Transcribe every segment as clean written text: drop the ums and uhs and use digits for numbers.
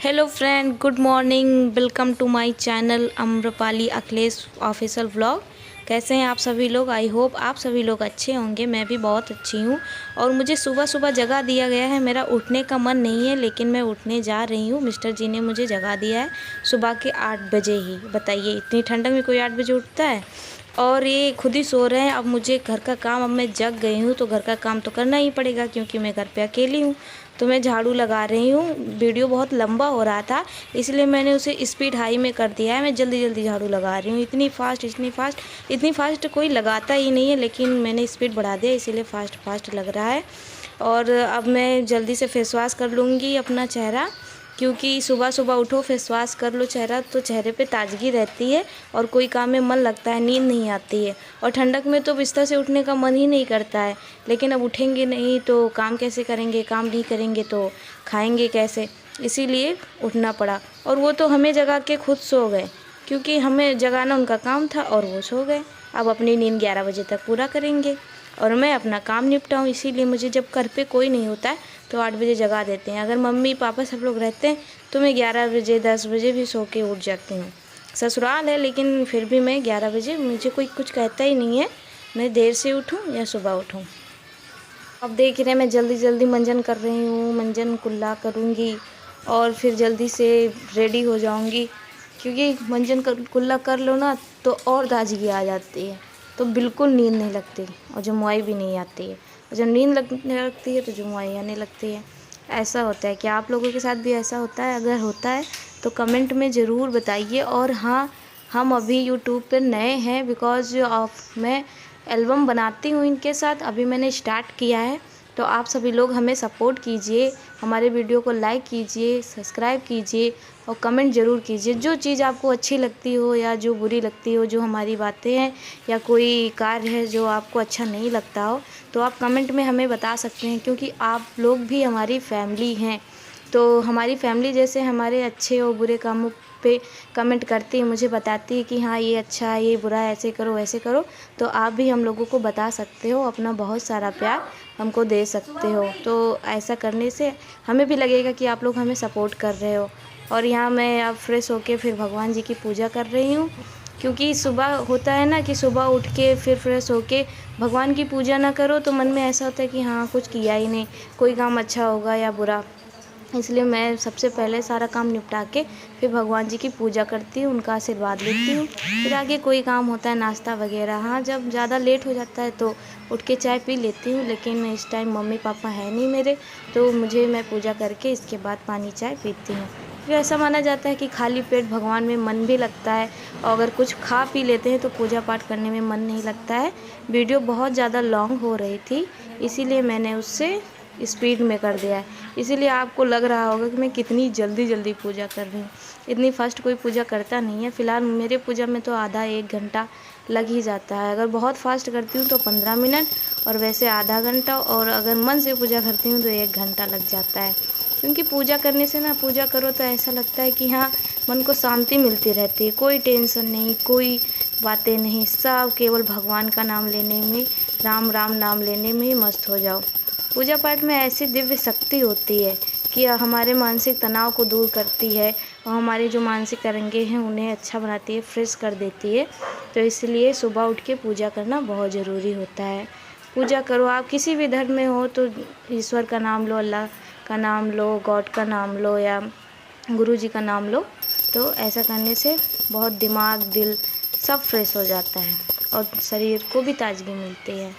Hello friend, good morning. Welcome to my channel Amrapali Akhilesh official vlog. कैसे हैं आप सभी लोग? आई होप आप सभी लोग अच्छे होंगे। मैं भी बहुत अच्छी हूँ। और मुझे सुबह सुबह जगा दिया गया है। मेरा उठने का मन नहीं है, लेकिन मैं उठने जा रही हूँ। मिस्टर जी ने मुझे जगा दिया है सुबह के 8 बजे ही। बताइए, इतनी ठंडक में कोई 8 बजे उठता है? और ये खुद ही सो रहे हैं। अब मुझे घर का काम, अब मैं जग गई हूँ तो घर का काम तो करना ही पड़ेगा, क्योंकि मैं घर पे अकेली हूँ। तो मैं झाड़ू लगा रही हूँ। वीडियो बहुत लंबा हो रहा था, इसलिए मैंने उसे स्पीड हाई में कर दिया है। मैं जल्दी जल्दी झाड़ू लगा रही हूँ। इतनी फास्ट कोई लगाता ही नहीं है, लेकिन मैंने स्पीड बढ़ा दिया, इसीलिए फास्ट लग रहा है। और अब मैं जल्दी से फेस वॉश कर लूँगी अपना चेहरा, क्योंकि सुबह सुबह उठो, फेस वॉश कर लो चेहरा, तो चेहरे पे ताजगी रहती है और कोई काम में मन लगता है, नींद नहीं आती है। और ठंडक में तो बिस्तर से उठने का मन ही नहीं करता है। लेकिन अब उठेंगे नहीं तो काम कैसे करेंगे? काम नहीं करेंगे तो खाएंगे कैसे? इसीलिए उठना पड़ा। और वो तो हमें जगा के खुद सो गए, क्योंकि हमें जगाना उनका काम था और वो सो गए। अब अपनी नींद 11 बजे तक पूरा करेंगे और मैं अपना काम निपटाऊँ। इसीलिए मुझे जब घर पे कोई नहीं होता है तो 8 बजे जगा देते हैं। अगर मम्मी पापा सब लोग रहते हैं तो मैं 11 बजे 10 बजे भी सो के उठ जाती हूँ। ससुराल है, लेकिन फिर भी मैं 11 बजे, मुझे कोई कुछ कहता ही नहीं है, मैं देर से उठूँ या सुबह उठूँ। अब देख रहे हैं, मैं जल्दी जल्दी मंजन कर रही हूँ। मंजन कुल्ला करूँगी और फिर जल्दी से रेडी हो जाऊँगी, क्योंकि मंजन कुल्ला कर लो ना तो और ताजगी आ जाती है, तो बिल्कुल नींद नहीं लगती और जमुआई भी नहीं आती है। और जब नींद लगने लगती है तो जमुआई आने लगती है। ऐसा होता है। क्या आप लोगों के साथ भी ऐसा होता है? अगर होता है तो कमेंट में ज़रूर बताइए। और हाँ, हम अभी यूट्यूब पर नए हैं, बिकॉज़ ऑफ मैं एल्बम बनाती हूँ इनके साथ, अभी मैंने स्टार्ट किया है। तो आप सभी लोग हमें सपोर्ट कीजिए, हमारे वीडियो को लाइक कीजिए, सब्सक्राइब कीजिए और कमेंट ज़रूर कीजिए। जो चीज़ आपको अच्छी लगती हो या जो बुरी लगती हो, जो हमारी बातें हैं या कोई कार्य है जो आपको अच्छा नहीं लगता हो, तो आप कमेंट में हमें बता सकते हैं, क्योंकि आप लोग भी हमारी फैमिली हैं। तो हमारी फैमिली जैसे हमारे अच्छे और बुरे कामों पे कमेंट करती है, मुझे बताती है कि हाँ ये अच्छा है, ये बुरा है, ऐसे करो वैसे करो, तो आप भी हम लोगों को बता सकते हो, अपना बहुत सारा प्यार हमको दे सकते हो। तो ऐसा करने से हमें भी लगेगा कि आप लोग हमें सपोर्ट कर रहे हो। और यहाँ मैं अब फ्रेश होके फिर भगवान जी की पूजा कर रही हूँ, क्योंकि सुबह होता है ना कि सुबह उठ के फिर फ्रेश होके भगवान की पूजा ना करो तो मन में ऐसा होता है कि हाँ कुछ किया ही नहीं, कोई काम अच्छा होगा या बुरा। इसलिए मैं सबसे पहले सारा काम निपटा के फिर भगवान जी की पूजा करती हूँ, उनका आशीर्वाद लेती हूँ। फिर आगे कोई काम होता है, नाश्ता वगैरह, हाँ जब ज़्यादा लेट हो जाता है तो उठ के चाय पी लेती हूँ। लेकिन इस टाइम मम्मी पापा है नहीं मेरे, तो मैं पूजा करके इसके बाद पानी चाय पीती हूँ। फिर ऐसा माना जाता है कि खाली पेट भगवान में मन भी लगता है, और अगर कुछ खा पी लेते हैं तो पूजा पाठ करने में मन नहीं लगता है। वीडियो बहुत ज़्यादा लॉन्ग हो रही थी, इसीलिए मैंने उससे स्पीड में कर दिया है। इसीलिए आपको लग रहा होगा कि मैं कितनी जल्दी जल्दी पूजा कर रही हूँ। इतनी फास्ट कोई पूजा करता नहीं है। फ़िलहाल मेरे पूजा में तो आधा 1 घंटा लग ही जाता है। अगर बहुत फास्ट करती हूँ तो 15 मिनट, और वैसे आधा घंटा, और अगर मन से पूजा करती हूँ तो 1 घंटा लग जाता है। क्योंकि पूजा करने से ना, पूजा करो तो ऐसा लगता है कि हाँ मन को शांति मिलती रहती है। कोई टेंशन नहीं, कोई बातें नहीं, सब केवल भगवान का नाम लेने में, राम राम नाम लेने में ही मस्त हो जाओ। पूजा पाठ में ऐसी दिव्य शक्ति होती है कि हमारे मानसिक तनाव को दूर करती है, और हमारे जो मानसिक तरंगे हैं उन्हें अच्छा बनाती है, फ्रेश कर देती है। तो इसलिए सुबह उठ के पूजा करना बहुत ज़रूरी होता है। पूजा करो, आप किसी भी धर्म में हो तो ईश्वर का नाम लो, अल्लाह का नाम लो, गॉड का नाम लो या गुरु जी का नाम लो। तो ऐसा करने से बहुत दिमाग, दिल सब फ्रेश हो जाता है और शरीर को भी ताजगी मिलती है।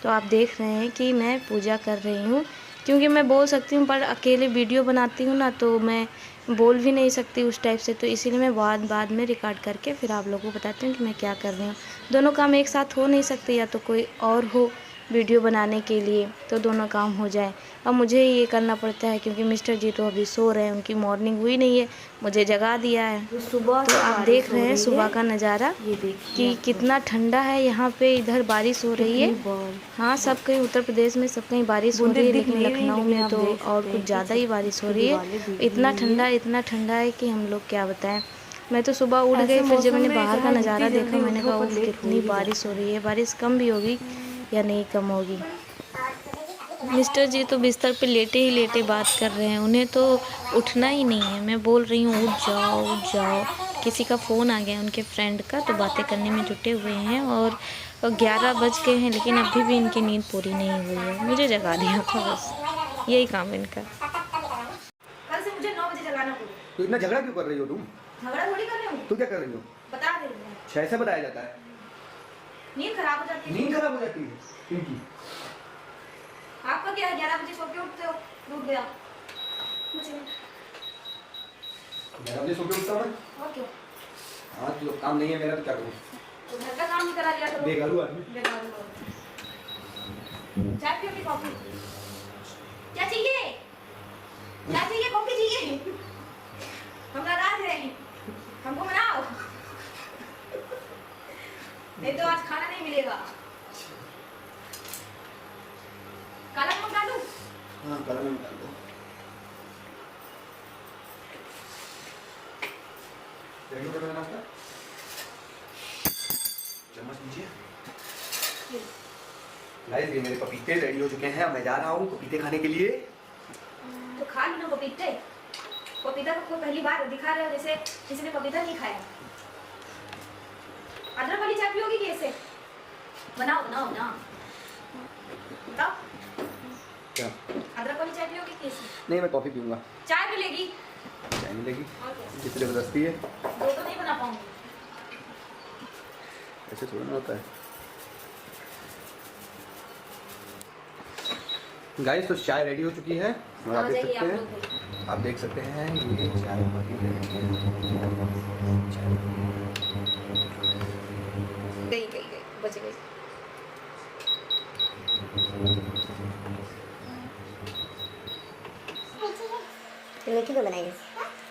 तो आप देख रहे हैं कि मैं पूजा कर रही हूँ, क्योंकि मैं बोल सकती हूँ पर अकेले वीडियो बनाती हूँ ना, तो मैं बोल भी नहीं सकती उस टाइप से। तो इसीलिए मैं बाद में रिकॉर्ड करके फिर आप लोगों को बताती हूँ कि मैं क्या कर रही हूँ। दोनों काम एक साथ हो नहीं सकते, या तो कोई और हो वीडियो बनाने के लिए तो दोनों काम हो जाए। अब मुझे ये करना पड़ता है, क्योंकि मिस्टर जी तो अभी सो रहे हैं, उनकी मॉर्निंग हुई नहीं है, मुझे जगा दिया है। सुबह तो आप देख रहे हैं सुबह का नज़ारा ये देखिए कि कितना ठंडा है यहाँ पे। इधर बारिश हो रही है। हाँ, सब कहीं उत्तर प्रदेश में सब कहीं बारिश हो रही है, लेकिन लखनऊ में तो और कुछ ज़्यादा ही बारिश हो रही है। इतना ठंडा है कि हम लोग क्या बताएं। मैं तो सुबह उठ गई, फिर जब मैंने बाहर का नज़ारा देखा, मैंने कहा उफ कितनी बारिश हो रही है, बारिश कम भी होगी या नहीं कम होगी। मिस्टर जी तो बिस्तर पे लेटे ही लेटे बात कर रहे हैं, उन्हें तो उठना ही नहीं है। मैं बोल रही हूँ उठ जाओ उठ जाओ। किसी का फ़ोन आ गया उनके फ्रेंड का, तो बातें करने में जुटे हुए हैं और 11 बज गए हैं, लेकिन अभी भी इनकी नींद पूरी नहीं हुई है। मुझे जगा दिया था बस, यही काम इनका। कल से मुझे 9 बजे जगाना पड़ेगा। तो इतना झगड़ा क्यों कर रही हो तुम? झगड़ा थोड़ी कर रही हूँ। तू क्या कर रही हो? बता दे रही हूँ। 6 से बताया जाता है। नींद खराब हो जाती है। नींद खराब हो जाती है इनकी। आपका क्या है, 11 बजे सो के उठते हो? डूब गया मुझे। 11 बजे सो के उठता हूँ मैं। और क्यों? हाँ तो काम नहीं है मेरा तो क्या करूँ? तो घर का काम नहीं करा लिया करो। बेघरू आदमी। बेघरू। चाय पियो कि कॉफी? क्या चाहिए? क्या चाहिए? कॉफी चाहिए? हम नाराज हैं, हमको मनाओ। नहीं तो आज खाना नहीं मिलेगा। काला नमक डालूं? हाँ काला नमक डाल दो। रेडी हो गया मेरा नाश्ता? चम्मच लीजिए। गाइस ये मेरे पपीते रेडी हो चुके हैं, अब मैं जा रहा हूँ पपीते खाने के लिए। तो खा लो ना पपीते। पपीता को पहली बार दिखा रहे हो जैसे किसी ने पपीता नहीं खाया। अदरक वाली चाय पियोगी कैसे? बनाओ बनाओ ना। बताओ। क्या? अदरक वाली चाय पियोगी कैसे? नहीं मैं कॉफी पीऊंगा। चाय मिलेगी। चाय मिलेगी? और क्या? कितनी जबरदस्ती है? दो तो नहीं बना पाऊंगी। ऐसे थोड़ा ना होता है। गाइस तो चाय रेडी हो चुकी है और आप देख सकते हैं, आप देख सकते हैं ये चाय बनी है। गई बच गई। मीठी क्यों बनाई?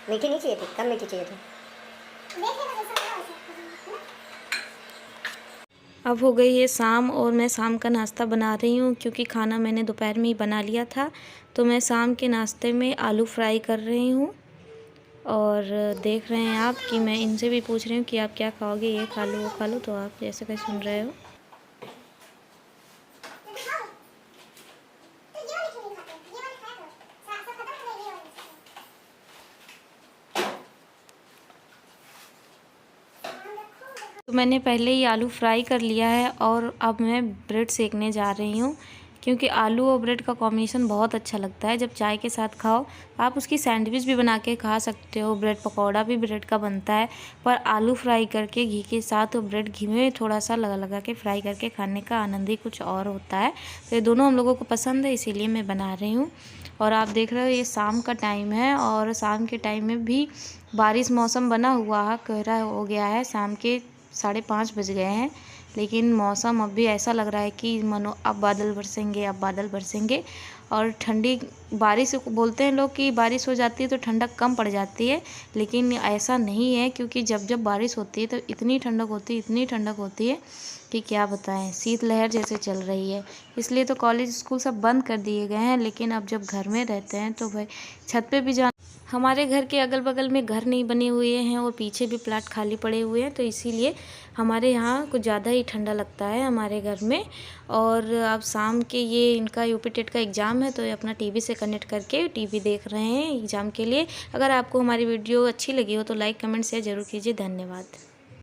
मीठी नहीं चाहिए थी, कम मीठी चाहिए थी। अब हो गई है शाम और मैं शाम का नाश्ता बना रही हूँ, क्योंकि खाना मैंने दोपहर में ही बना लिया था। तो मैं शाम के नाश्ते में आलू फ्राई कर रही हूँ। और देख रहे हैं आप कि मैं इनसे भी पूछ रही हूँ कि आप क्या खाओगे, ये खा लो वो खा लो, तो आप जैसे कि सुन रहे हो। तो मैंने पहले ही आलू फ्राई कर लिया है और अब मैं ब्रेड सेकने जा रही हूँ, क्योंकि आलू और ब्रेड का कॉम्बिनेशन बहुत अच्छा लगता है। जब चाय के साथ खाओ, आप उसकी सैंडविच भी बना के खा सकते हो, ब्रेड पकौड़ा भी ब्रेड का बनता है, पर आलू फ्राई करके घी के साथ और ब्रेड घी में थोड़ा सा लगा के फ्राई करके खाने का आनंद ही कुछ और होता है। तो ये दोनों हम लोगों को पसंद है, इसीलिए मैं बना रही हूँ। और आप देख रहे हो ये शाम का टाइम है और शाम के टाइम में भी बारिश मौसम बना हुआ है, कोहरा हो गया है। शाम के 5:30 बज गए हैं, लेकिन मौसम अब भी ऐसा लग रहा है कि मानो अब बादल बरसेंगे, अब बादल बरसेंगे। और ठंडी बारिश बोलते हैं लोग कि बारिश हो जाती है तो ठंडक कम पड़ जाती है, लेकिन ऐसा नहीं है, क्योंकि जब जब बारिश होती है तो इतनी ठंडक होती है, इतनी ठंडक होती है कि क्या बताएं, शीतलहर जैसे चल रही है। इसलिए तो कॉलेज स्कूल सब बंद कर दिए गए हैं, लेकिन अब जब घर में रहते हैं तो भाई छत पे भी जा। हमारे घर के अगल बगल में घर नहीं बने हुए हैं और पीछे भी प्लाट खाली पड़े हुए हैं, तो इसीलिए हमारे यहाँ कुछ ज़्यादा ही ठंडा लगता है हमारे घर में। और अब शाम के ये इनका यूपी टेट का एग्ज़ाम है, तो ये अपना टीवी से कनेक्ट करके टीवी देख रहे हैं एग्ज़ाम के लिए। अगर आपको हमारी वीडियो अच्छी लगी हो तो लाइक कमेंट शेयर ज़रूर कीजिए। धन्यवाद।